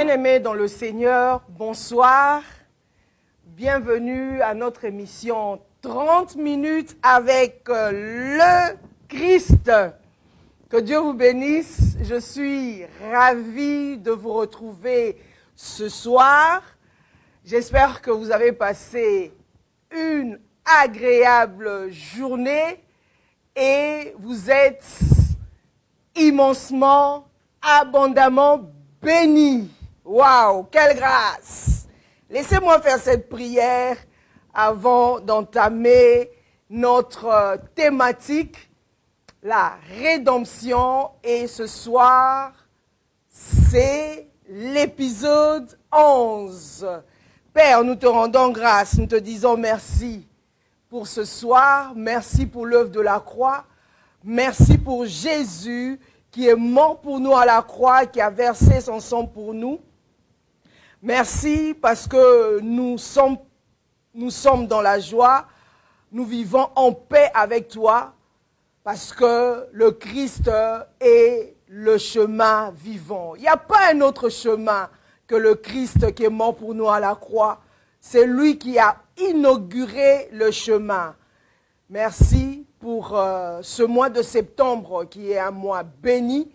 Bien-aimés dans le Seigneur, bonsoir. Bienvenue à notre émission 30 minutes avec le Christ. Que Dieu vous bénisse. Je suis ravie de vous retrouver ce soir. J'espère que vous avez passé une agréable journée et vous êtes immensement, abondamment bénis. Waouh, quelle grâce! Laissez-moi faire cette prière avant d'entamer notre thématique, la rédemption. Et ce soir, c'est l'épisode 11. Père, nous te rendons grâce, nous te disons merci pour ce soir, merci pour l'œuvre de la croix, merci pour Jésus qui est mort pour nous à la croix, qui a versé son sang pour nous. Merci parce que nous sommes dans la joie, nous vivons en paix avec toi, parce que le Christ est le chemin vivant. Il n'y a pas un autre chemin que le Christ qui est mort pour nous à la croix. C'est lui qui a inauguré le chemin. Merci pour ce mois de septembre qui est un mois béni.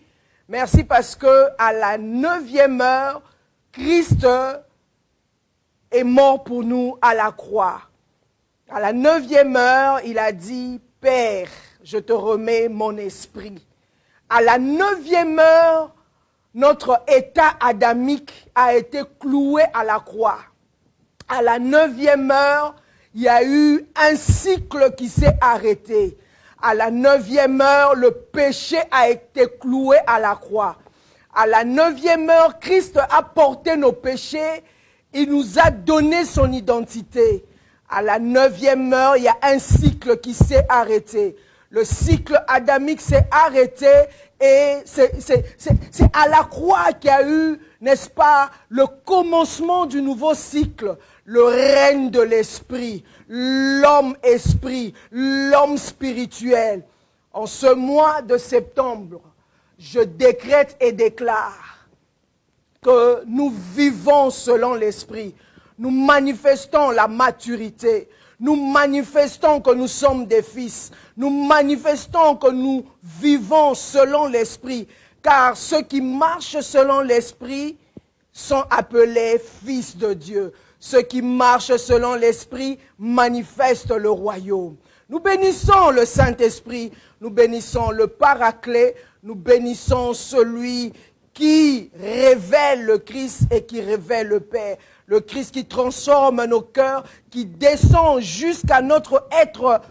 Merci parce que à la 9e heure, Christ est mort pour nous à la croix. À la 9e heure, il a dit, Père, je te remets mon esprit. À la 9e heure, notre état adamique a été cloué à la croix. À la 9e heure, il y a eu un cycle qui s'est arrêté. À la 9e heure, le péché a été cloué à la croix. À la 9e heure, Christ a porté nos péchés. Il nous a donné son identité. À la 9e heure, il y a un cycle qui s'est arrêté. Le cycle adamique s'est arrêté et c'est à la croix qu'il y a eu, n'est-ce pas, le commencement du nouveau cycle, le règne de l'esprit, l'homme-esprit, l'homme spirituel. En ce mois de septembre, je décrète et déclare que nous vivons selon l'esprit. Nous manifestons la maturité. Nous manifestons que nous sommes des fils. Nous manifestons que nous vivons selon l'esprit. Car ceux qui marchent selon l'esprit sont appelés fils de Dieu. Ceux qui marchent selon l'esprit manifestent le royaume. Nous bénissons le Saint-Esprit. Nous bénissons le Paraclet. Nous bénissons celui qui révèle le Christ et qui révèle le Père. Le Christ qui transforme nos cœurs, qui descend jusqu'à notre être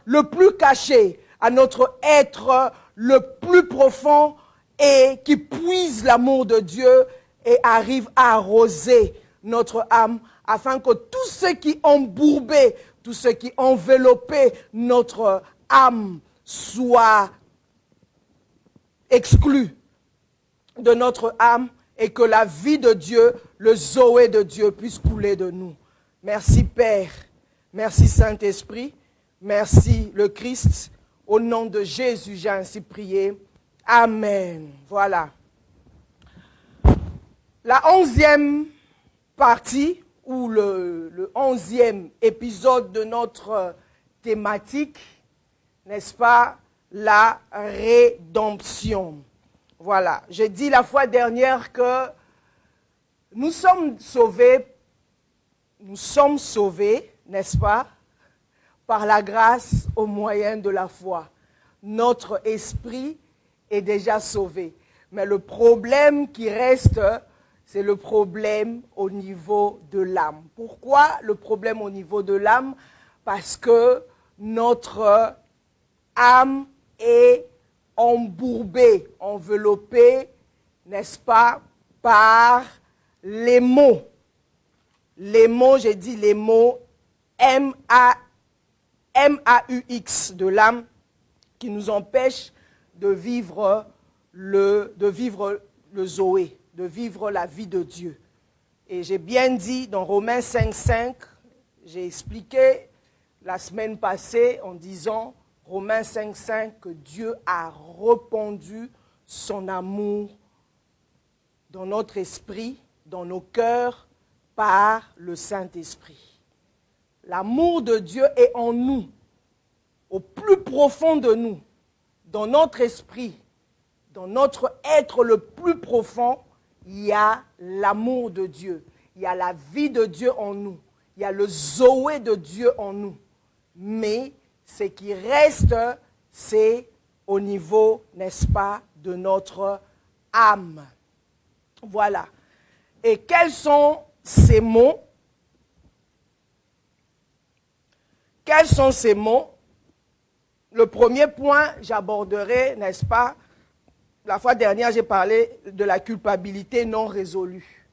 le plus caché, à notre être le plus profond et qui puise l'amour de Dieu et arrive à arroser notre âme afin que tout ce qui embourbait, tout ce qui enveloppait notre âme soit exclu de notre âme et que la vie de Dieu, le Zoé de Dieu puisse couler de nous. Merci Père, merci Saint-Esprit, merci le Christ. Au nom de Jésus, j'ai ainsi prié. Amen. Voilà. La 11e partie ou le 11e épisode de notre thématique, n'est-ce pas, la rédemption. Voilà, j'ai dit la fois dernière que nous sommes sauvés, n'est-ce pas, par la grâce au moyen de la foi. Notre esprit est déjà sauvé. Mais le problème qui reste, c'est le problème au niveau de l'âme. Pourquoi le problème au niveau de l'âme? Parce que notre âme est embourbé, enveloppé, n'est-ce pas, par les mots. Les mots, j'ai dit les mots M-A-U-X de l'âme qui nous empêchent de vivre le Zoé, de vivre la vie de Dieu. Et j'ai bien dit dans Romains 5,5, j'ai expliqué la semaine passée en disant Romains 5,5 que Dieu a répandu son amour dans notre esprit, dans nos cœurs, par le Saint-Esprit. L'amour de Dieu est en nous, au plus profond de nous, dans notre esprit, dans notre être le plus profond, il y a l'amour de Dieu. Il y a la vie de Dieu en nous. Il y a le Zoé de Dieu en nous. Mais ce qui reste, c'est au niveau, n'est-ce pas, de notre âme. Voilà. Et quels sont ces mots? Quels sont ces mots? Le premier point, j'aborderai, n'est-ce pas? La fois dernière, j'ai parlé de la culpabilité non résolue.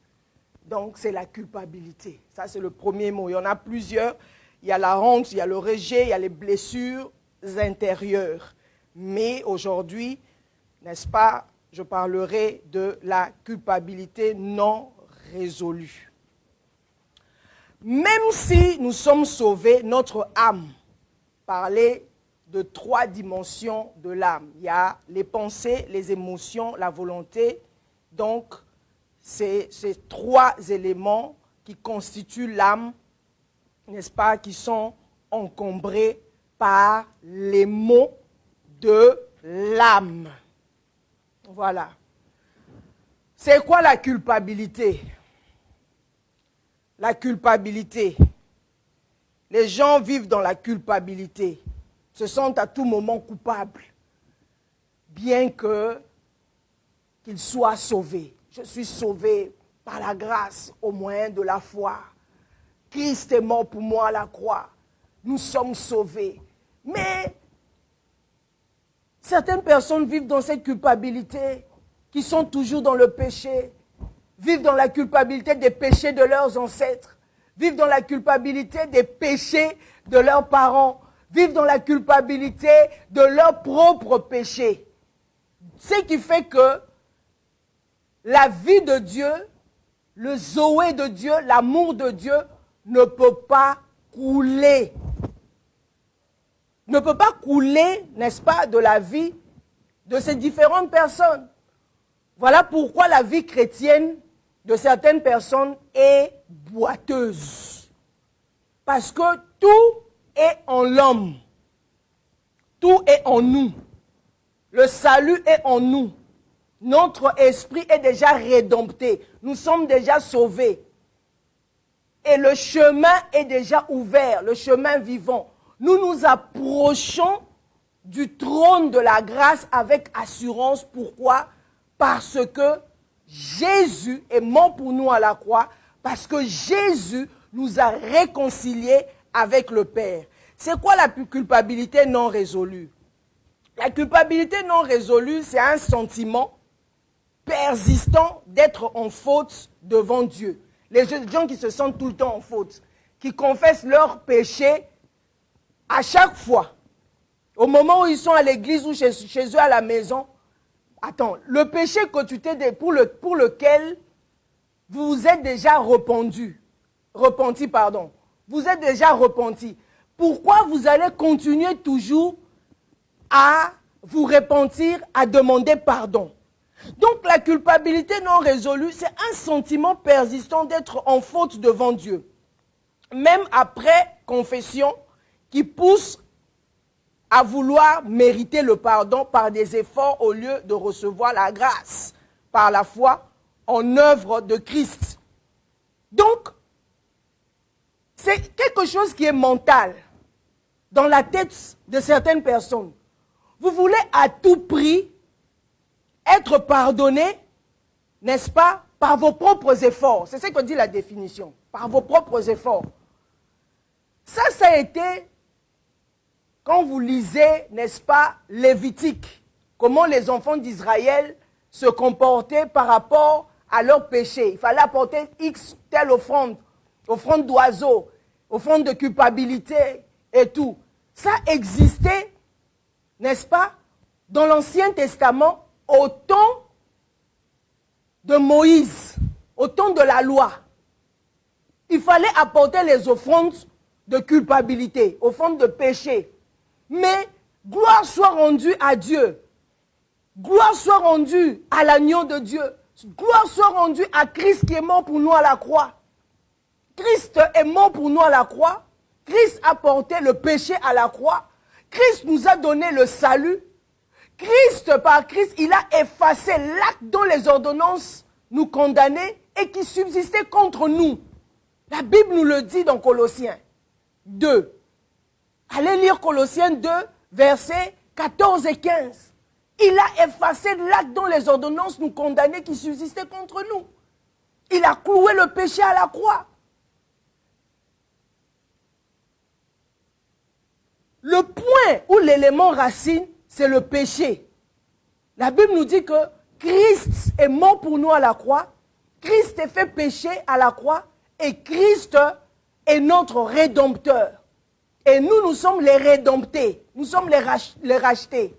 Donc, c'est la culpabilité. Ça, c'est le premier mot. Il y en a plusieurs. Il y a la honte, il y a le rejet, il y a les blessures intérieures. Mais aujourd'hui, n'est-ce pas, je parlerai de la culpabilité non résolue. Même si nous sommes sauvés, notre âme, parler de 3 dimensions de l'âme. Il y a les pensées, les émotions, la volonté. Donc, c'est ces 3 éléments qui constituent l'âme, n'est-ce pas, qui sont encombrés par les maux de l'âme. Voilà. C'est quoi la culpabilité? La culpabilité. Les gens vivent dans la culpabilité, se sentent à tout moment coupables, bien qu'ils soient sauvés. Je suis sauvé par la grâce au moyen de la foi. Christ est mort pour moi à la croix. Nous sommes sauvés. Mais certaines personnes vivent dans cette culpabilité, qui sont toujours dans le péché, vivent dans la culpabilité des péchés de leurs ancêtres, vivent dans la culpabilité des péchés de leurs parents, vivent dans la culpabilité de leurs propres péchés. Ce qui fait que la vie de Dieu, le Zoé de Dieu, l'amour de Dieu ne peut pas couler. Ne peut pas couler, n'est-ce pas, de la vie de ces différentes personnes. Voilà pourquoi la vie chrétienne de certaines personnes est boiteuse. Parce que tout est en l'homme. Tout est en nous. Le salut est en nous. Notre esprit est déjà rédempté. Nous sommes déjà sauvés. Et le chemin est déjà ouvert, le chemin vivant. Nous nous approchons du trône de la grâce avec assurance. Pourquoi? Parce que Jésus est mort pour nous à la croix, parce que Jésus nous a réconciliés avec le Père. C'est quoi la culpabilité non résolue? La culpabilité non résolue, c'est un sentiment persistant d'être en faute devant Dieu. Les gens qui se sentent tout le temps en faute, qui confessent leurs péchés à chaque fois. Au moment où ils sont à l'église ou chez eux à la maison, attends, le péché que tu t'es pour lequel vous vous êtes déjà repenti, vous êtes déjà repenti. Pourquoi vous allez continuer toujours à vous repentir, à demander pardon? Donc la culpabilité non résolue, c'est un sentiment persistant d'être en faute devant Dieu. Même après confession, qui pousse à vouloir mériter le pardon par des efforts au lieu de recevoir la grâce par la foi en œuvre de Christ. Donc, c'est quelque chose qui est mental dans la tête de certaines personnes. Vous voulez à tout prix être pardonné, n'est-ce pas, par vos propres efforts. C'est ce que dit la définition, par vos propres efforts. Ça a été, quand vous lisez, n'est-ce pas, Lévitique, comment les enfants d'Israël se comportaient par rapport à leurs péchés. Il fallait apporter X telle offrande, offrande d'oiseaux, offrande de culpabilité et tout. Ça existait, n'est-ce pas, dans l'Ancien Testament, au temps de Moïse, au temps de la loi. Il fallait apporter les offrandes de culpabilité, offrandes de péché. Mais gloire soit rendue à Dieu. Gloire soit rendue à l'agneau de Dieu. Gloire soit rendue à Christ qui est mort pour nous à la croix. Christ est mort pour nous à la croix. Christ a porté le péché à la croix. Christ nous a donné le salut. Christ, par Christ, il a effacé l'acte dont les ordonnances nous condamnaient et qui subsistait contre nous. La Bible nous le dit dans Colossiens 2. Allez lire Colossiens 2, versets 14 et 15. Il a effacé l'acte dont les ordonnances nous condamnaient qui subsistait contre nous. Il a cloué le péché à la croix. Le point ou l'élément racine, c'est le péché. La Bible nous dit que Christ est mort pour nous à la croix. Christ est fait péché à la croix. Et Christ est notre rédempteur. Et nous, nous sommes les rédemptés. Nous sommes les rachetés.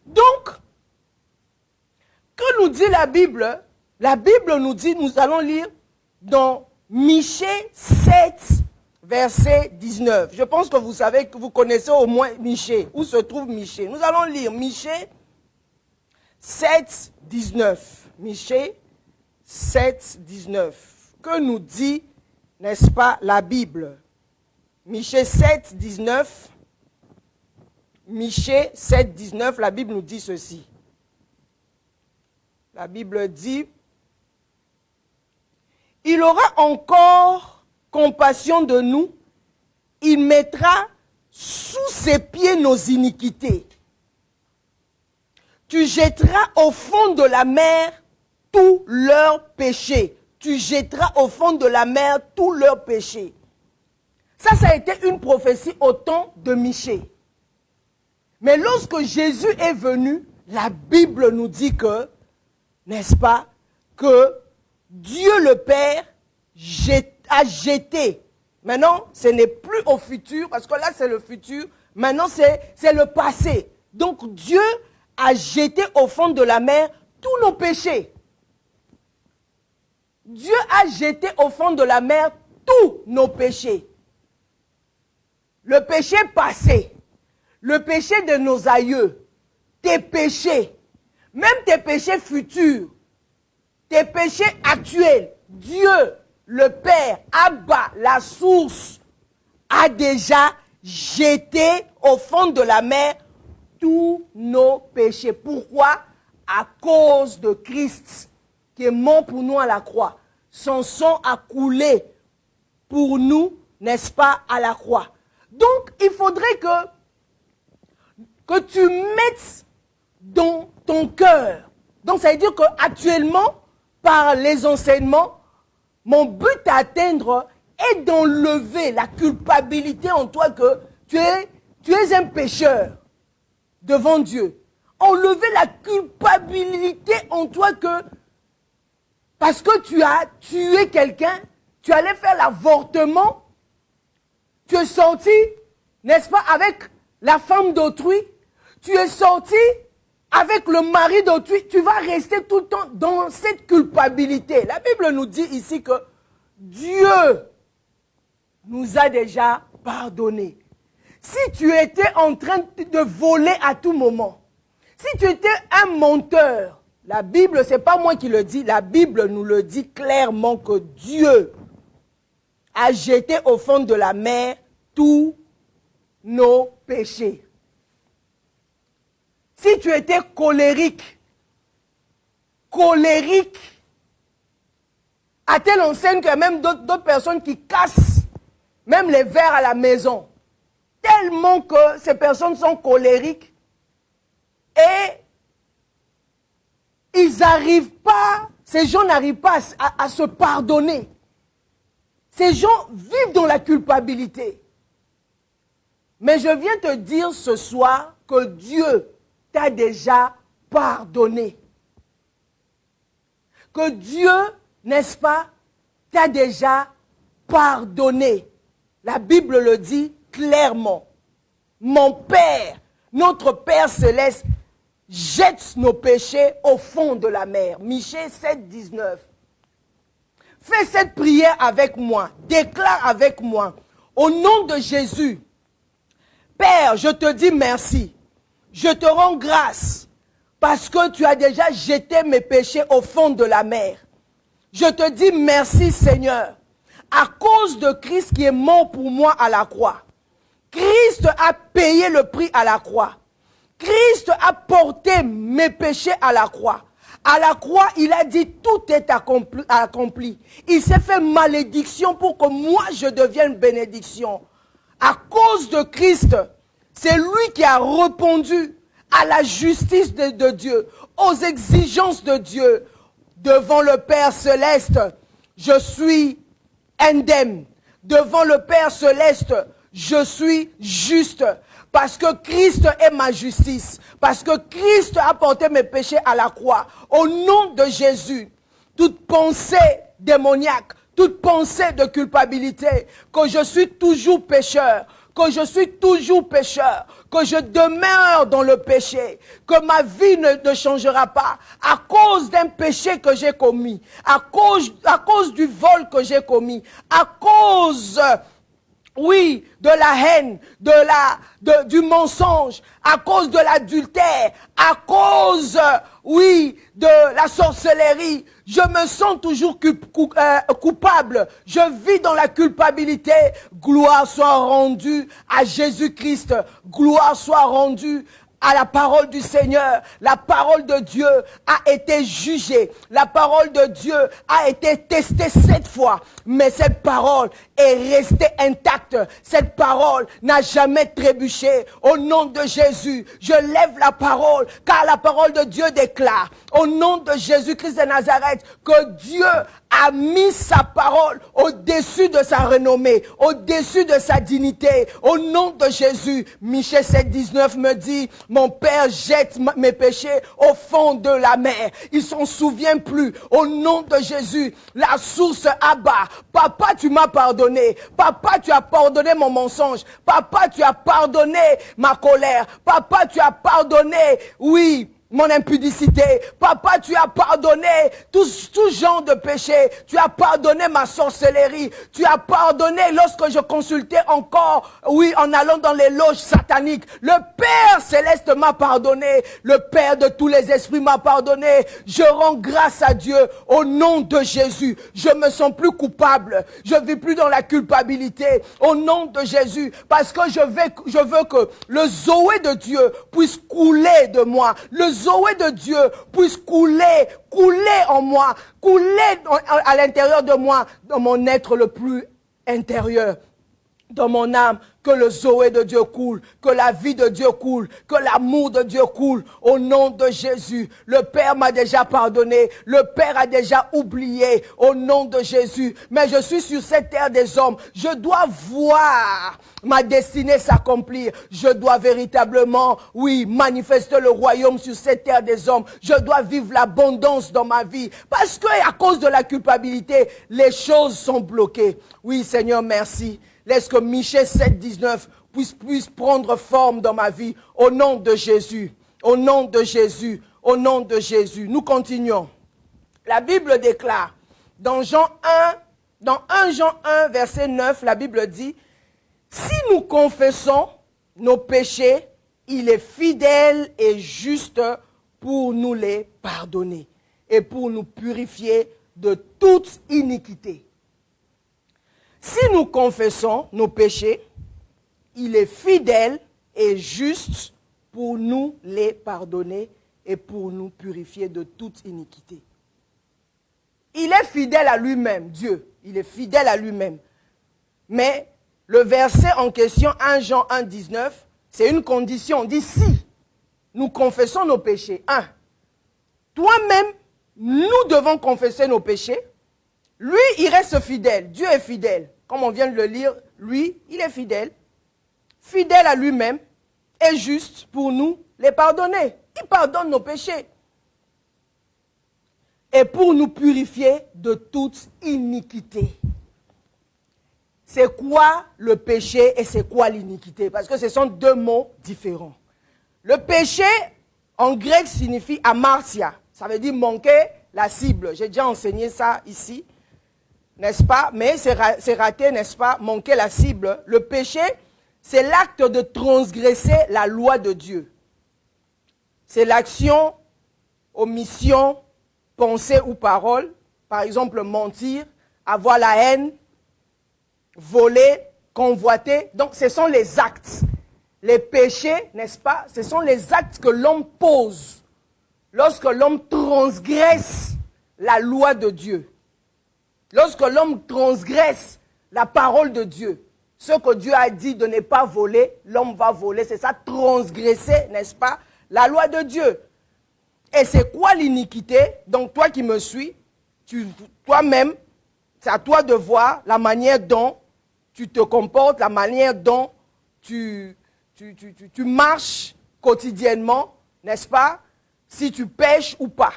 Donc, que nous dit la Bible? La Bible nous dit, nous allons lire dans Michée 7, verset 19. Je pense que vous savez, que vous connaissez au moins Michée. Où se trouve Michée? Nous allons lire Michée 7, 19. Michée 7, 19. Que nous dit, n'est-ce pas, la Bible? Michée 7, 19. Michée 7, 19, la Bible nous dit ceci. La Bible dit, « Il aura encore compassion de nous, il mettra sous ses pieds nos iniquités. Tu jetteras au fond de la mer tous leurs péchés. » Tu jetteras au fond de la mer tous leurs péchés. Ça a été une prophétie au temps de Michée. Mais lorsque Jésus est venu, la Bible nous dit que, n'est-ce pas, que Dieu le Père a jeté. Maintenant, ce n'est plus au futur, parce que là c'est le futur. Maintenant c'est le passé. Donc Dieu a jeté au fond de la mer tous nos péchés. Dieu a jeté au fond de la mer tous nos péchés. Le péché passé, le péché de nos aïeux, tes péchés, même tes péchés futurs, tes péchés actuels. Dieu, le Père, Abba, la source, a déjà jeté au fond de la mer tous nos péchés. Pourquoi? À cause de Christ, qui est mort pour nous à la croix. Son sang a coulé pour nous, n'est-ce pas, à la croix. Donc, il faudrait que tu mettes dans ton cœur. Donc, ça veut dire qu'actuellement, par les enseignements, mon but à atteindre est d'enlever la culpabilité en toi que tu es un pécheur devant Dieu. Enlever la culpabilité en toi que parce que tu as tué quelqu'un, tu allais faire l'avortement, tu es sorti, n'est-ce pas, avec la femme d'autrui, tu es sorti avec le mari d'autrui, tu vas rester tout le temps dans cette culpabilité. La Bible nous dit ici que Dieu nous a déjà pardonné. Si tu étais en train de voler à tout moment, si tu étais un menteur, la Bible, ce n'est pas moi qui le dis, la Bible nous le dit clairement que Dieu a jeté au fond de la mer tous nos péchés. Si tu étais colérique, à telle enseigne que même d'autres personnes qui cassent même les verres à la maison, tellement que ces personnes sont colériques et ces gens n'arrivent pas à se pardonner. Ces gens vivent dans la culpabilité. Mais je viens te dire ce soir que Dieu t'a déjà pardonné. Que Dieu, n'est-ce pas, t'a déjà pardonné. La Bible le dit clairement. Mon Père, notre Père céleste, jette nos péchés au fond de la mer. Michée 7, 19. Fais cette prière avec moi. Déclare avec moi. Au nom de Jésus, Père, je te dis merci. Je te rends grâce parce que tu as déjà jeté mes péchés au fond de la mer. Je te dis merci Seigneur, à cause de Christ qui est mort pour moi à la croix. Christ a payé le prix à la croix. Christ a porté mes péchés à la croix. À la croix, il a dit tout est accompli. Il s'est fait malédiction pour que moi je devienne bénédiction. À cause de Christ, c'est lui qui a répondu à la justice de Dieu, aux exigences de Dieu. Devant le Père Céleste, je suis indemne. Devant le Père Céleste, je suis juste. Parce que Christ est ma justice. Parce que Christ a porté mes péchés à la croix. Au nom de Jésus, toute pensée démoniaque, toute pensée de culpabilité, que je suis toujours pécheur, que je suis toujours pécheur, que je demeure dans le péché, que ma vie ne changera pas à cause d'un péché que j'ai commis, à cause du vol que j'ai commis, à cause, oui, de la haine, du mensonge, à cause de l'adultère, à cause, oui, de la sorcellerie. Je me sens toujours coupable. Je vis dans la culpabilité. Gloire soit rendue à Jésus-Christ. Gloire soit rendue à la parole du Seigneur. La parole de Dieu a été jugée. La parole de Dieu a été testée 7 fois. Mais cette parole est restée intacte. Cette parole n'a jamais trébuché. Au nom de Jésus, je lève la parole, car la parole de Dieu déclare, au nom de Jésus-Christ de Nazareth, que Dieu a mis sa parole au-dessus de sa renommée, au-dessus de sa dignité. Au nom de Jésus, Michée 7,19 me dit, mon Père jette mes péchés au fond de la mer. Il s'en souvient plus. Au nom de Jésus, la source abat. Papa, tu m'as pardonné. Papa, tu as pardonné mon mensonge. Papa, tu as pardonné ma colère. Papa, tu as pardonné, oui, mon impudicité. Papa, tu as pardonné tout genre de péché. Tu as pardonné ma sorcellerie. Tu as pardonné lorsque je consultais encore, oui, en allant dans les loges sataniques. Le Père Céleste m'a pardonné. Le Père de tous les esprits m'a pardonné. Je rends grâce à Dieu au nom de Jésus. Je me sens plus coupable. Je vis plus dans la culpabilité au nom de Jésus. Parce que je veux que le Zoé de Dieu puisse couler de moi. Le Zoé de Dieu puisse couler en moi, couler à l'intérieur de moi, dans mon être le plus intérieur, dans mon âme, que le Zoé de Dieu coule, que la vie de Dieu coule, que l'amour de Dieu coule, au nom de Jésus. Le Père m'a déjà pardonné, le Père a déjà oublié, au nom de Jésus. Mais je suis sur cette terre des hommes, je dois voir ma destinée s'accomplir. Je dois véritablement, oui, manifester le royaume sur cette terre des hommes. Je dois vivre l'abondance dans ma vie. Parce que à cause de la culpabilité, les choses sont bloquées. Oui, Seigneur, merci. Laisse que Michée 7,19 puisse prendre forme dans ma vie. Au nom de Jésus. Au nom de Jésus. Au nom de Jésus. Nous continuons. La Bible déclare, dans 1 Jean 1, verset 9, la Bible dit, si nous confessons nos péchés, il est fidèle et juste pour nous les pardonner et pour nous purifier de toute iniquité. Si nous confessons nos péchés, il est fidèle et juste pour nous les pardonner et pour nous purifier de toute iniquité. Il est fidèle à lui-même, Dieu. Il est fidèle à lui-même. Mais le verset en question, 1 Jean 1, 19, c'est une condition. On dit si nous confessons nos péchés. Toi-même, nous devons confesser nos péchés. Lui, il reste fidèle. Dieu est fidèle. Comme on vient de le lire, lui, il est fidèle. Fidèle à lui-même et juste pour nous les pardonner. Il pardonne nos péchés. Et pour nous purifier de toute iniquité. C'est quoi le péché et c'est quoi l'iniquité? Parce que ce sont deux mots différents. Le péché, en grec, signifie amartia. Ça veut dire manquer la cible. J'ai déjà enseigné ça ici. N'est-ce pas? Mais c'est raté, n'est-ce pas? Manquer la cible. Le péché, c'est l'acte de transgresser la loi de Dieu. C'est l'action omission, pensée ou parole. Par exemple, mentir, avoir la haine, voler, convoiter. Donc, ce sont les actes. Les péchés, n'est-ce pas? Ce sont les actes que l'homme pose lorsque l'homme transgresse la loi de Dieu. Lorsque l'homme transgresse la parole de Dieu. Ce que Dieu a dit de ne pas voler, l'homme va voler. C'est ça, transgresser, n'est-ce pas, la loi de Dieu. Et c'est quoi l'iniquité? Donc, toi qui me suis, toi-même, c'est à toi de voir la manière dont tu te comportes, la manière dont tu marches quotidiennement, n'est-ce pas, si tu pêches ou pas.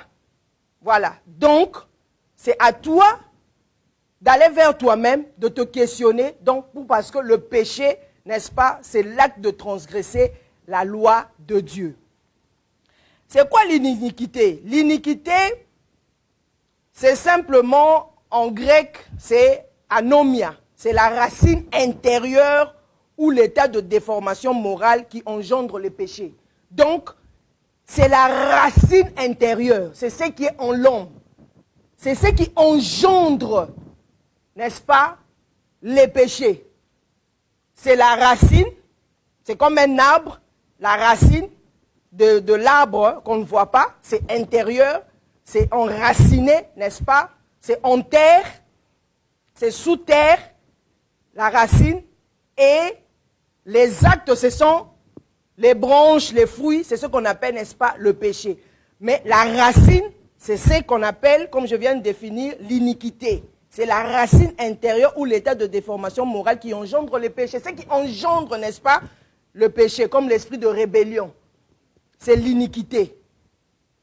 Voilà. Donc, c'est à toi d'aller vers toi-même, de te questionner, donc, parce que le péché, n'est-ce pas, c'est l'acte de transgresser la loi de Dieu. C'est quoi l'iniquité? L'iniquité, c'est simplement, en grec, c'est anomia. C'est la racine intérieure ou l'état de déformation morale qui engendre le péché. Donc, c'est la racine intérieure, c'est ce qui est en l'homme. C'est ce qui engendre, n'est-ce pas, les péchés. C'est la racine, c'est comme un arbre, la racine de l'arbre qu'on ne voit pas, c'est intérieur, c'est enraciné, n'est-ce pas, c'est en terre, c'est sous terre, la racine, et les actes, ce sont les branches, les fruits, c'est ce qu'on appelle, n'est-ce pas, le péché. Mais la racine, c'est ce qu'on appelle, comme je viens de définir, l'iniquité. C'est la racine intérieure ou l'état de déformation morale qui engendre le péché. C'est ce qui engendre, n'est-ce pas, le péché, comme l'esprit de rébellion. C'est l'iniquité.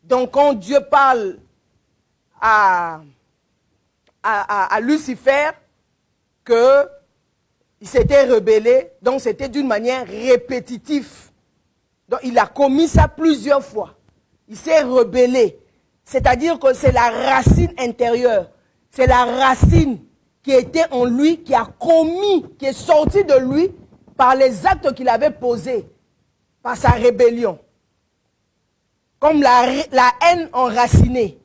Donc, quand Dieu parle à Lucifer qu'il s'était rebellé, donc c'était d'une manière répétitive. Donc, il a commis ça plusieurs fois. Il s'est rebellé. C'est-à-dire que c'est la racine intérieure. C'est la racine qui était en lui, qui a commis, qui est sortie de lui par les actes qu'il avait posés, par sa rébellion. Comme la haine enracinée.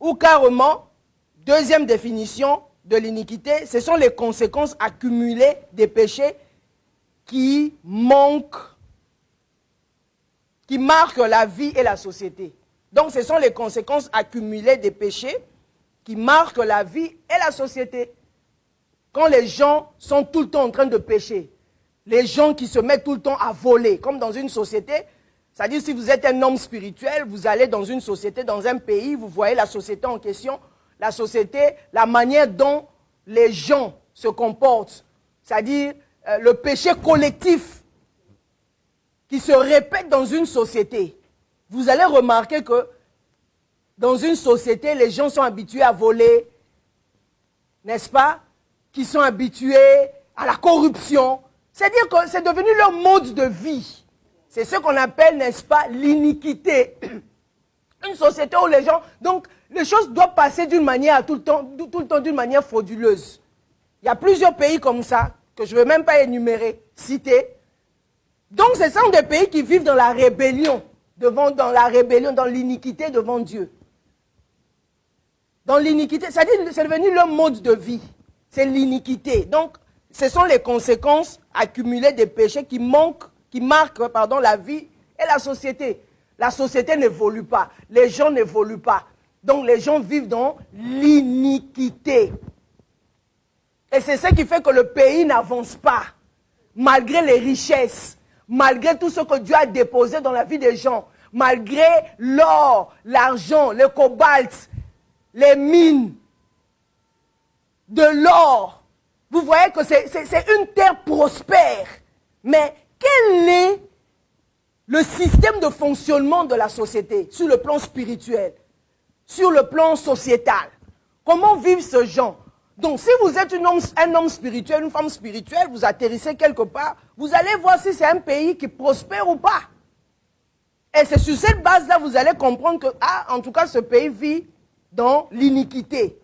Ou carrément, deuxième définition de l'iniquité, ce sont les conséquences accumulées des péchés qui marquent la vie et la société. Donc, ce sont les conséquences accumulées des péchés qui marquent la vie et la société. Quand les gens sont tout le temps en train de pécher, les gens qui se mettent tout le temps à voler, comme dans une société, c'est-à-dire si vous êtes un homme spirituel, vous allez dans une société, dans un pays, vous voyez la société en question, la société, la manière dont les gens se comportent, c'est-à-dire le péché collectif qui se répète dans une société. Vous allez remarquer que dans une société, les gens sont habitués à voler, n'est-ce pas? Qui sont habitués à la corruption. C'est-à-dire que c'est devenu leur mode de vie. C'est ce qu'on appelle, n'est-ce pas, l'iniquité. Une société où les gens... Donc, les choses doivent passer d'une manière tout le temps d'une manière frauduleuse. Il y a plusieurs pays comme ça, que je ne veux même pas énumérer, citer. Donc, ce sont des pays qui vivent dans la rébellion, dans l'iniquité devant Dieu. Dans l'iniquité, c'est-à-dire c'est devenu leur mode de vie. C'est l'iniquité. Donc, ce sont les conséquences accumulées des péchés qui marquent la vie et la société. La société n'évolue pas. Les gens n'évoluent pas. Donc, les gens vivent dans l'iniquité. Et c'est ce qui fait que le pays n'avance pas. Malgré les richesses, malgré tout ce que Dieu a déposé dans la vie des gens, malgré l'or, l'argent, le cobalt, les mines, de l'or. Vous voyez que c'est une terre prospère. Mais quel est le système de fonctionnement de la société sur le plan spirituel, sur le plan sociétal? Comment vivent ces gens? Donc, si vous êtes un homme spirituel, une femme spirituelle, vous atterrissez quelque part, vous allez voir si c'est un pays qui prospère ou pas. Et c'est sur cette base-là, vous allez comprendre que, en tout cas, ce pays vit dans l'iniquité.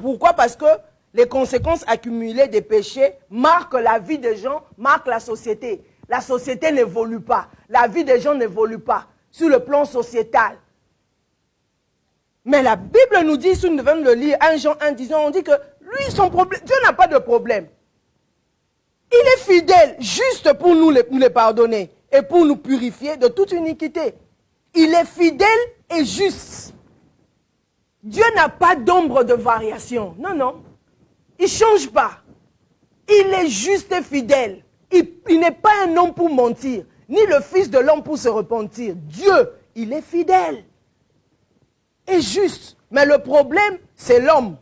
Pourquoi? Parce que les conséquences accumulées des péchés marquent la vie des gens, marquent la société. La société n'évolue pas. La vie des gens n'évolue pas sur le plan sociétal. Mais la Bible nous dit, si nous devons le lire, 1 Jean 1, 10, on dit que lui, son problème, Dieu n'a pas de problème. Il est fidèle, juste pour nous les pardonner et pour nous purifier de toute iniquité. Il est fidèle et juste. Dieu n'a pas d'ombre de variation. Non, non. Il ne change pas. Il est juste et fidèle. Il n'est pas un homme pour mentir, ni le fils de l'homme pour se repentir. Dieu, il est fidèle et juste. Mais le problème, c'est l'homme.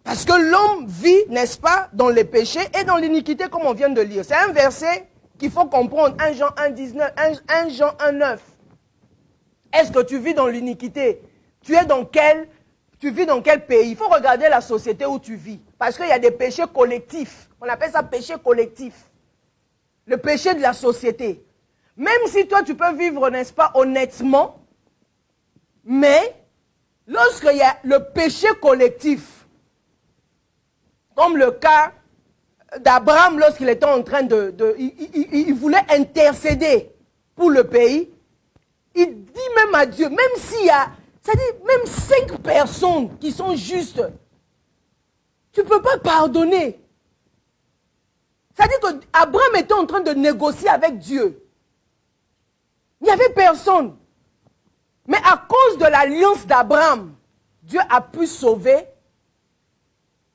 Parce que l'homme vit, n'est-ce pas, dans les péchés et dans l'iniquité, comme on vient de lire. C'est un verset qu'il faut comprendre. 1 Jean 1, 19, 1 Jean 1, 9. Est-ce que tu vis dans l'iniquité? Tu vis dans quel pays? Il faut regarder la société où tu vis. Parce qu'il y a des péchés collectifs. On appelle ça péché collectif. Le péché de la société. Même si toi, tu peux vivre, n'est-ce pas, honnêtement, mais lorsqu'il y a le péché collectif, comme le cas d'Abraham lorsqu'il était en train il voulait intercéder pour le pays, il dit même à Dieu, même s'il y a, c'est-à-dire même 5 personnes qui sont justes, tu ne peux pas pardonner. C'est-à-dire qu'Abraham était en train de négocier avec Dieu. Il n'y avait personne. Mais à cause de l'alliance d'Abraham, Dieu a pu sauver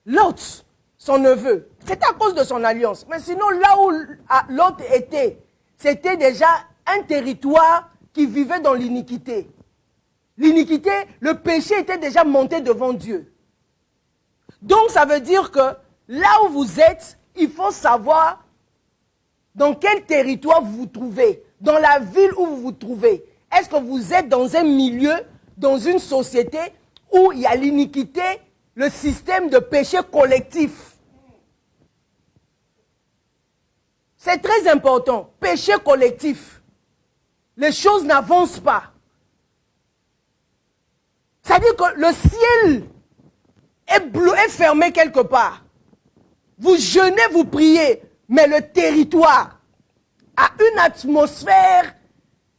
Lot, son neveu. C'était à cause de son alliance. Mais sinon, là où Lot était, c'était déjà un territoire qui vivait dans l'iniquité. L'iniquité, le péché était déjà monté devant Dieu. Donc, ça veut dire que là où vous êtes, il faut savoir dans quel territoire vous vous trouvez, dans la ville où vous vous trouvez. Est-ce que vous êtes dans un milieu, dans une société où il y a l'iniquité, le système de péché collectif? C'est très important. Péché collectif. Les choses n'avancent pas. C'est-à-dire que le ciel est fermé quelque part. Vous jeûnez, vous priez, mais le territoire a une atmosphère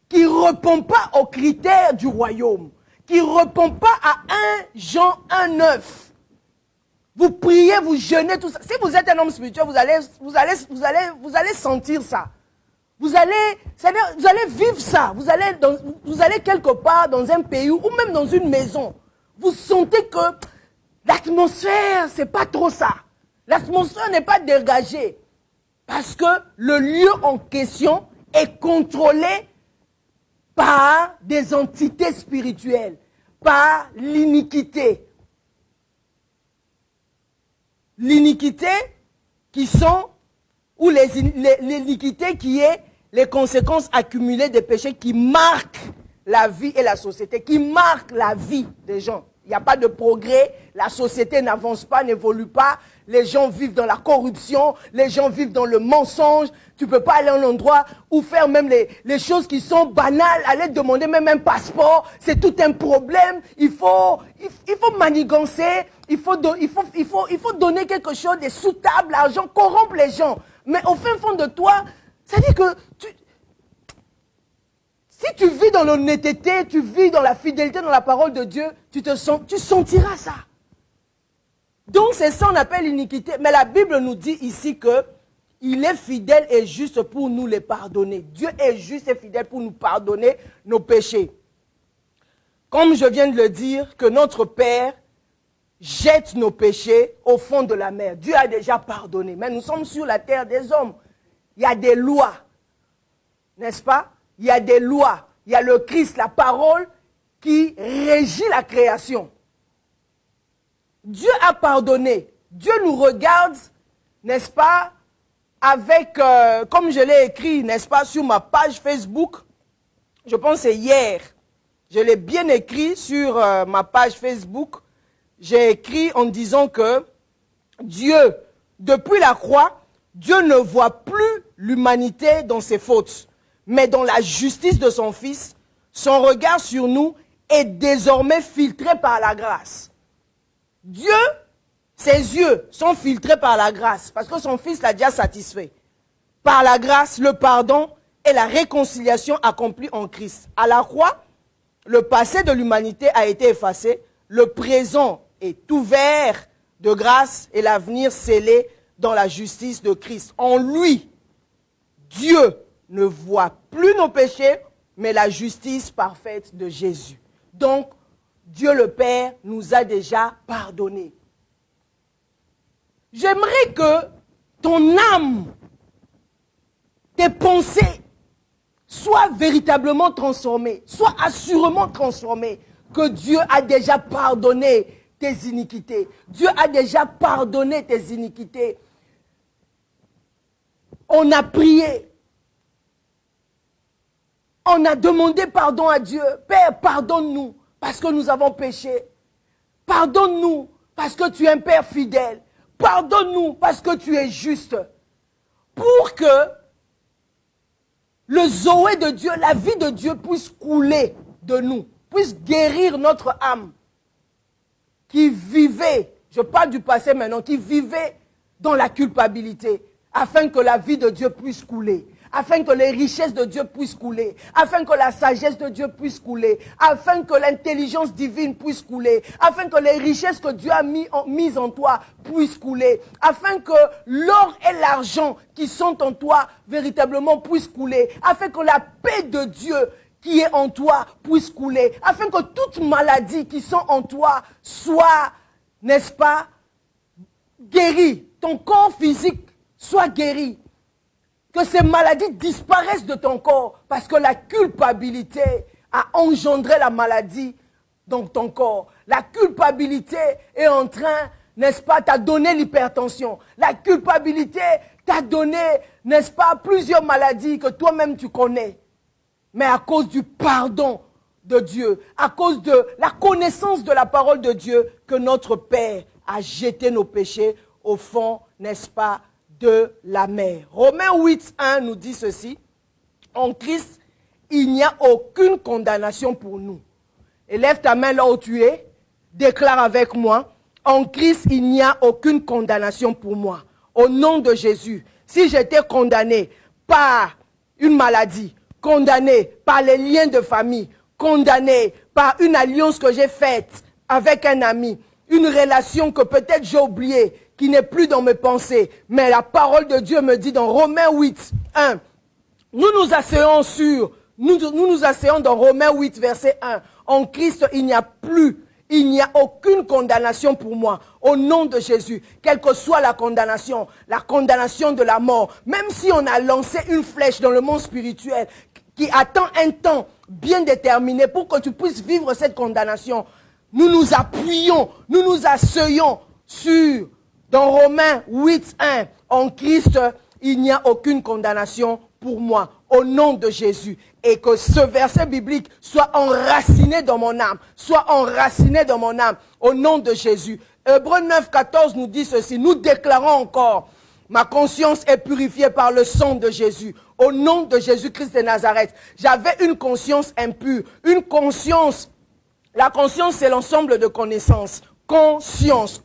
qui ne répond pas aux critères du royaume, qui ne répond pas à 1 Jean 1,9. Vous priez, vous jeûnez, tout ça. Si vous êtes un homme spirituel, vous allez sentir ça. Vous allez vivre ça. Vous allez quelque part dans un pays ou même dans une maison. Vous sentez que l'atmosphère, c'est pas trop ça. L'atmosphère n'est pas dégagée. Parce que le lieu en question est contrôlé par des entités spirituelles, par l'iniquité. L'iniquité ou l'iniquité qui est les conséquences accumulées des péchés qui marquent la vie et la société, qui marquent la vie des gens. Il n'y a pas de progrès, la société n'avance pas, n'évolue pas, les gens vivent dans la corruption, les gens vivent dans le mensonge. Tu ne peux pas aller à un endroit ou faire même les choses qui sont banales, aller demander même un passeport, c'est tout un problème. Il faut manigancer, il faut donner quelque chose de sous-table, l'argent, corrompre les gens. Mais au fin fond de toi, ça dit que si tu vis dans l'honnêteté, tu vis dans la fidélité, dans la parole de Dieu, tu sentiras ça. Donc c'est ça qu'on appelle l'iniquité. Mais la Bible nous dit ici que il est fidèle et juste pour nous les pardonner. Dieu est juste et fidèle pour nous pardonner nos péchés. Comme je viens de le dire, que notre Père jette nos péchés au fond de la mer. Dieu a déjà pardonné. Mais nous sommes sur la terre des hommes. Il y a des lois. N'est-ce pas? Il y a des lois. Il y a le Christ, la parole qui régit la création. Dieu a pardonné. Dieu nous regarde, n'est-ce pas, avec, comme je l'ai écrit, n'est-ce pas, sur ma page Facebook. Je pense que c'est hier. Je l'ai bien écrit sur ma page Facebook. J'ai écrit en disant que Dieu, depuis la croix, Dieu ne voit plus l'humanité dans ses fautes, mais dans la justice de son Fils. Son regard sur nous est désormais filtré par la grâce. Dieu, ses yeux sont filtrés par la grâce, parce que son Fils l'a déjà satisfait. Par la grâce, le pardon et la réconciliation accomplie en Christ. À la croix, le passé de l'humanité a été effacé, le présent est ouvert de grâce et l'avenir scellé dans la justice de Christ. En lui, Dieu ne voit plus nos péchés, mais la justice parfaite de Jésus. Donc, Dieu le Père nous a déjà pardonné. J'aimerais que ton âme, tes pensées, soient véritablement transformées, soient assurément transformées, que Dieu a déjà pardonné tes iniquités. Dieu a déjà pardonné tes iniquités. On a prié. On a demandé pardon à Dieu. Père, pardonne-nous parce que nous avons péché. Pardonne-nous parce que tu es un Père fidèle. Pardonne-nous parce que tu es juste. Pour que le Zoé de Dieu, la vie de Dieu puisse couler de nous, puisse guérir notre âme qui vivait, je parle du passé maintenant, qui vivait dans la culpabilité, afin que la vie de Dieu puisse couler, afin que les richesses de Dieu puissent couler, afin que la sagesse de Dieu puisse couler, afin que l'intelligence divine puisse couler, afin que les richesses que Dieu a mises en toi puissent couler, afin que l'or et l'argent qui sont en toi véritablement puissent couler, afin que la paix de Dieu qui est en toi puisse couler, afin que toute maladie qui sont en toi soit, n'est-ce pas, guérie, ton corps physique soit guéri. Que ces maladies disparaissent de ton corps parce que la culpabilité a engendré la maladie dans ton corps. La culpabilité est en train, n'est-ce pas, t'a donné l'hypertension. La culpabilité t'a donné, n'est-ce pas, plusieurs maladies que toi-même tu connais. Mais à cause du pardon de Dieu, à cause de la connaissance de la parole de Dieu, que notre Père a jeté nos péchés au fond, n'est-ce pas, de la mer. Romains 8, 1 nous dit ceci. En Christ, il n'y a aucune condamnation pour nous. Élève ta main là où tu es. Déclare avec moi. En Christ, il n'y a aucune condamnation pour moi. Au nom de Jésus. Si j'étais condamné par une maladie, condamné par les liens de famille, condamné par une alliance que j'ai faite avec un ami, une relation que peut-être j'ai oubliée, qui n'est plus dans mes pensées. Mais la parole de Dieu me dit dans Romains 8, 1, nous nous asseyons dans Romains 8, verset 1. En Christ, il n'y a aucune condamnation pour moi. Au nom de Jésus, quelle que soit la condamnation de la mort, même si on a lancé une flèche dans le monde spirituel qui attend un temps bien déterminé pour que tu puisses vivre cette condamnation, nous nous appuyons, nous nous asseyons sur, dans Romains 8, 1, en Christ, il n'y a aucune condamnation pour moi, au nom de Jésus. Et que ce verset biblique soit enraciné dans mon âme, au nom de Jésus. Hébreux 9, 14 nous dit ceci, nous déclarons encore, ma conscience est purifiée par le sang de Jésus. Au nom de Jésus-Christ de Nazareth, j'avais une conscience impure, une conscience. La conscience, c'est l'ensemble de connaissances. Conscience,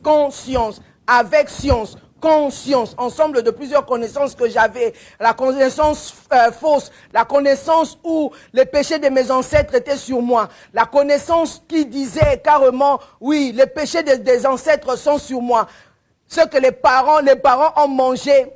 avec science, conscience, ensemble de plusieurs connaissances que j'avais. La connaissance fausse, la connaissance où les péchés de mes ancêtres étaient sur moi. La connaissance qui disait carrément, oui, les péchés des ancêtres sont sur moi. Ce que les parents ont mangé,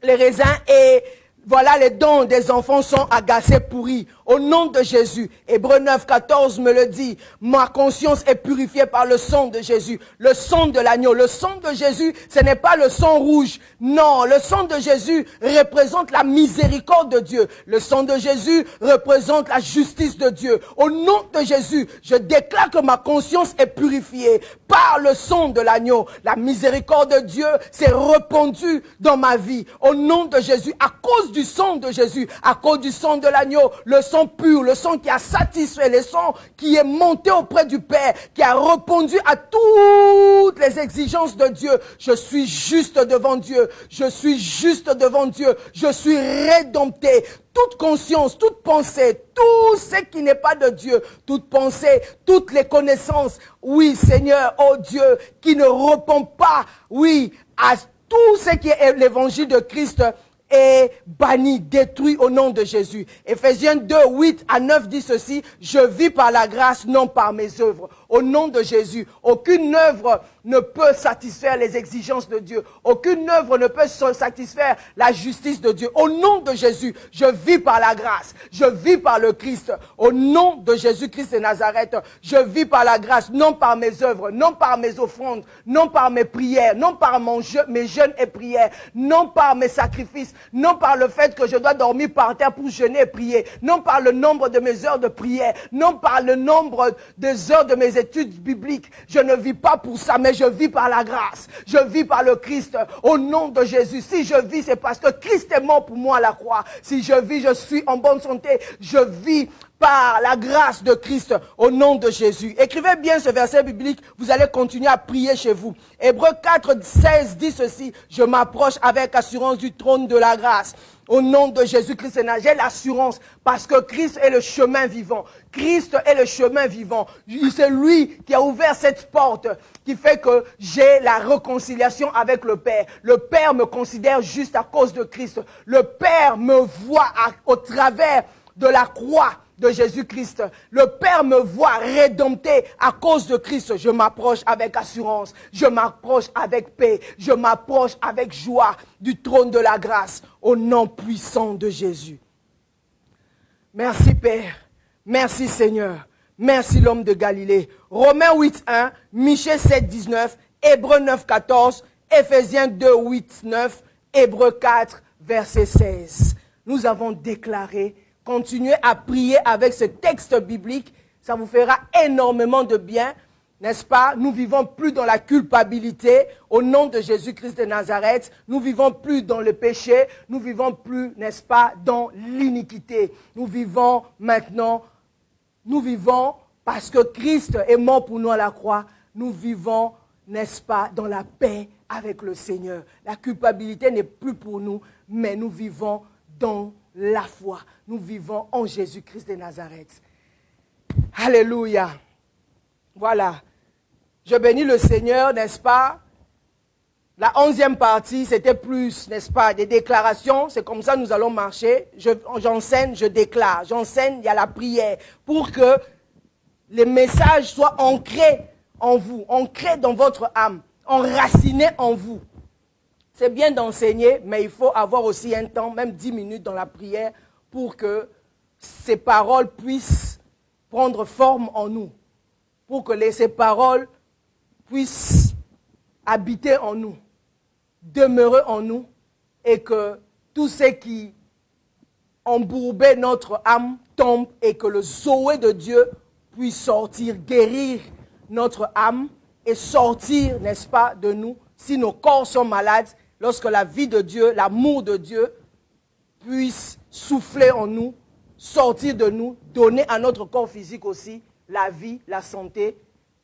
les raisins et voilà, les dons des enfants sont agacés, pourris. Au nom de Jésus, Hébreux 9, 14 me le dit. Ma conscience est purifiée par le sang de Jésus. Le sang de l'agneau. Le sang de Jésus, ce n'est pas le sang rouge. Non, le sang de Jésus représente la miséricorde de Dieu. Le sang de Jésus représente la justice de Dieu. Au nom de Jésus, je déclare que ma conscience est purifiée par le sang de l'agneau. La miséricorde de Dieu s'est répandue dans ma vie. Au nom de Jésus, à cause du sang de Jésus, à cause du sang de l'agneau, le sang pur, le sang qui a satisfait, le sang qui est monté auprès du Père, qui a répondu à toutes les exigences de Dieu. Je suis juste devant Dieu. Je suis juste devant Dieu. Je suis rédempté. Toute conscience, toute pensée, tout ce qui n'est pas de Dieu, toute pensée, toutes les connaissances, oui Seigneur, oh Dieu, qui ne répond pas, oui, à tout ce qui est l'évangile de Christ, est banni, détruit au nom de Jésus. Éphésiens 2, 8 à 9 dit ceci, je vis par la grâce, non par mes œuvres. Au nom de Jésus, aucune œuvre ne peut satisfaire les exigences de Dieu. Aucune œuvre ne peut satisfaire la justice de Dieu. Au nom de Jésus, je vis par la grâce. Je vis par le Christ. Au nom de Jésus-Christ de Nazareth, je vis par la grâce, non par mes œuvres, non par mes offrandes, non par mes prières, non par mes jeûnes et prières, non par mes sacrifices, non par le fait que je dois dormir par terre pour jeûner et prier, non par le nombre de mes heures de prière, non par le nombre des heures de mes études bibliques. Je ne vis pas pour ça, mais je vis par la grâce. Je vis par le Christ. Au nom de Jésus. Si je vis, c'est parce que Christ est mort pour moi à la croix. Si je vis, je suis en bonne santé. Je vis par la grâce de Christ au nom de Jésus. Écrivez bien ce verset biblique. Vous allez continuer à prier chez vous. Hébreux 4, 16 dit ceci. Je m'approche avec assurance du trône de la grâce. Au nom de Jésus-Christ, j'ai l'assurance parce que Christ est le chemin vivant. Christ est le chemin vivant. C'est lui qui a ouvert cette porte qui fait que j'ai la réconciliation avec le Père. Le Père me considère juste à cause de Christ. Le Père me voit au travers de la croix de Jésus-Christ. Le Père me voit rédempté à cause de Christ. Je m'approche avec assurance. Je m'approche avec paix. Je m'approche avec joie du trône de la grâce au nom puissant de Jésus. Merci Père. Merci Seigneur. Merci l'homme de Galilée. Romains 8, 1, Michée 7, 19, Hébreux 9, 14, Éphésiens 2, 8, 9, Hébreux 4, verset 16. Nous avons déclaré. Continuez à prier avec ce texte biblique, ça vous fera énormément de bien, n'est-ce pas? Nous vivons plus dans la culpabilité au nom de Jésus-Christ de Nazareth. Nous vivons plus dans le péché, nous vivons plus, n'est-ce pas, dans l'iniquité. Nous vivons maintenant, nous vivons parce que Christ est mort pour nous à la croix. Nous vivons, n'est-ce pas, dans la paix avec le Seigneur. La culpabilité n'est plus pour nous, mais nous vivons dans la foi. Nous vivons en Jésus-Christ de Nazareth. Alléluia. Voilà. Je bénis le Seigneur, n'est-ce pas? La 11e partie, c'était plus, n'est-ce pas, des déclarations. C'est comme ça que nous allons marcher. J'enseigne, je déclare. J'enseigne, il y a la prière. Pour que les messages soient ancrés en vous, ancrés dans votre âme, enracinés en vous. C'est bien d'enseigner, mais il faut avoir aussi un temps, même 10 minutes dans la prière, pour que ces paroles puissent prendre forme en nous. Pour que ces paroles puissent habiter en nous, demeurer en nous, et que tout ce qui embourbait notre âme tombe, et que le Zoé de Dieu puisse sortir, guérir notre âme, et sortir, n'est-ce pas, de nous, si nos corps sont malades, lorsque la vie de Dieu, l'amour de Dieu puisse souffler en nous, sortir de nous, donner à notre corps physique aussi la vie, la santé,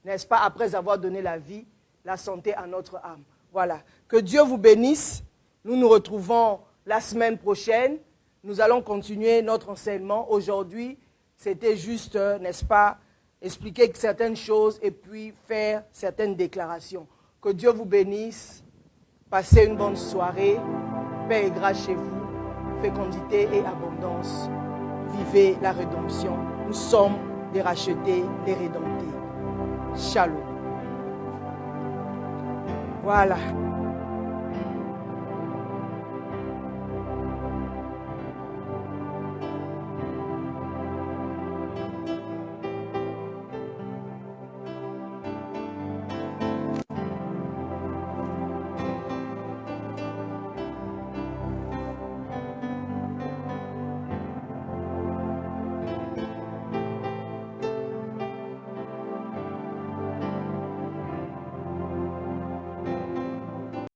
n'est-ce pas, après avoir donné la vie, la santé à notre âme. Voilà. Que Dieu vous bénisse. Nous nous retrouvons la semaine prochaine. Nous allons continuer notre enseignement. Aujourd'hui, c'était juste, n'est-ce pas, expliquer certaines choses et puis faire certaines déclarations. Que Dieu vous bénisse. Passez une bonne soirée. Paix et grâce chez vous. Fécondité et abondance. Vivez la rédemption. Nous sommes les rachetés, les rédemptés. Shalom. Voilà.